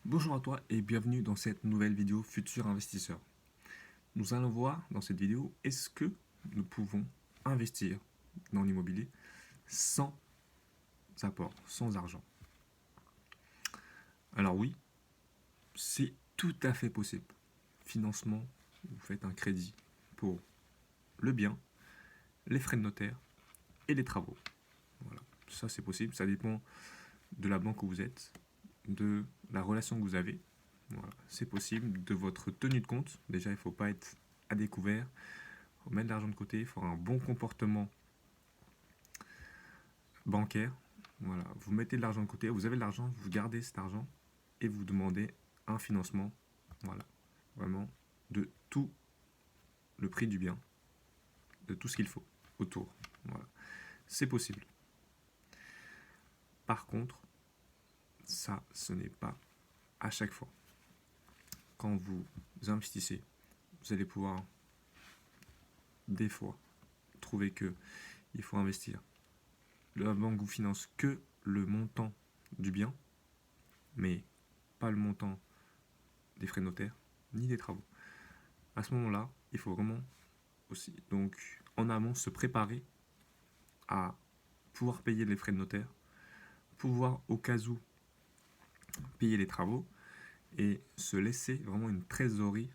Bonjour à toi et bienvenue dans cette nouvelle vidéo Futur Investisseur. Nous allons voir dans cette vidéo est-ce que nous pouvons investir dans l'immobilier sans apport, sans argent. Alors oui, c'est tout à fait possible. Financement, vous faites un crédit pour le bien, les frais de notaire et les travaux. Voilà, ça c'est possible, ça dépend de la banque où vous êtes, de la relation que vous avez. Voilà, c'est possible, de votre tenue de compte. Déjà, il ne faut pas être à découvert. Il faut mettre de l'argent de côté. Il faut avoir un bon comportement bancaire. Voilà, vous mettez de l'argent de côté. Vous avez de l'argent, vous gardez cet argent et vous demandez un financement. Voilà, vraiment de tout le prix du bien, de tout ce qu'il faut autour. Voilà, c'est possible. Par contre, ça, ce n'est pas à chaque fois. Quand vous investissez, vous allez pouvoir des fois trouver que il faut investir. La banque vous finance que le montant du bien, mais pas le montant des frais de notaire ni des travaux. À ce moment-là, il faut vraiment aussi, donc en amont, se préparer à pouvoir payer les frais de notaire, pouvoir au cas où payer les travaux et se laisser vraiment une trésorerie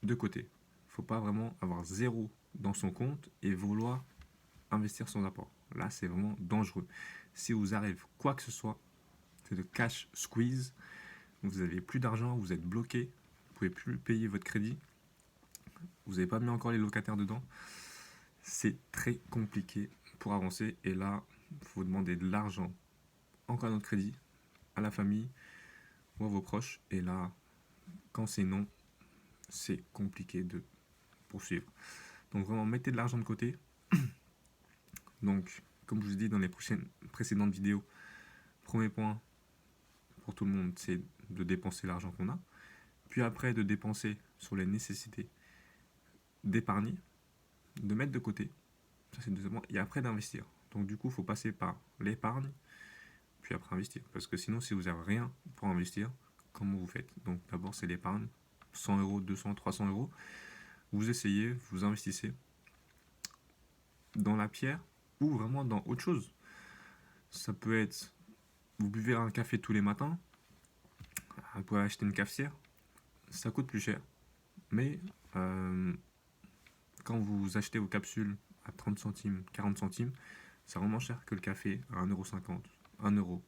de côté. Il ne faut pas vraiment avoir zéro dans son compte et vouloir investir sans apport. Là, c'est vraiment dangereux. Si vous arrive quoi que ce soit, c'est de cash squeeze. Vous n'avez plus d'argent, vous êtes bloqué, vous ne pouvez plus payer votre crédit, vous n'avez pas mis encore les locataires dedans. C'est très compliqué pour avancer. Et là, il faut demander de l'argent, encore un autre crédit, à la famille ou à vos proches. Et là, quand c'est non, c'est compliqué de poursuivre. Donc vraiment, mettez de l'argent de côté. Donc, comme je vous ai dit dans les précédentes vidéos, premier point pour tout le monde, c'est de dépenser l'argent qu'on a. Puis après, de dépenser sur les nécessités, d'épargner, de mettre de côté. Ça, c'est le deuxième point. Et après, d'investir. Donc, du coup, il faut passer par l'épargne, puis après investir. Parce que sinon, si vous n'avez rien pour investir, comment vous faites? Donc, d'abord, c'est l'épargne. 100 euros, 200, 300 euros. Vous essayez, vous investissez dans la pierre ou vraiment dans autre chose. Ça peut être, vous buvez un café tous les matins, vous pouvez acheter une cafetière, ça coûte plus cher. Mais quand vous achetez vos capsules à 30 centimes, 40 centimes, c'est vraiment cher que le café à 1,50 €, 1 euro.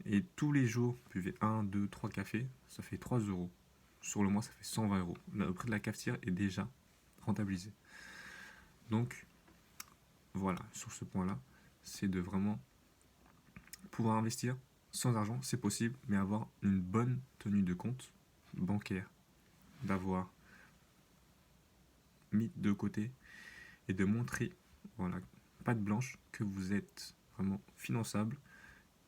Et tous les jours, vous buvez 1, 2, 3 cafés, ça fait 3 euros. Sur le mois, ça fait 120 euros. Le prix de la cafetière est déjà rentabilisé. Donc, voilà, sur ce point-là, c'est de vraiment pouvoir investir sans argent, c'est possible, mais avoir une bonne tenue de compte bancaire, d'avoir mis de côté et de montrer, voilà, patte blanche, que vous êtes vraiment finançable,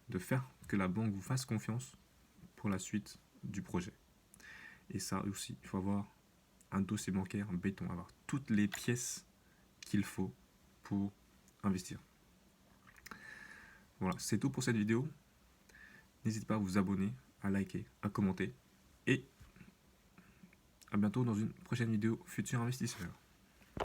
de faire que la banque vous fasse confiance pour la suite du projet. Et ça aussi, il faut avoir un dossier bancaire en béton, avoir toutes les pièces qu'il faut pour investir. Voilà, c'est tout pour cette vidéo. N'hésitez pas à vous abonner, à liker, à commenter. Et à bientôt dans une prochaine vidéo Futur Investisseur.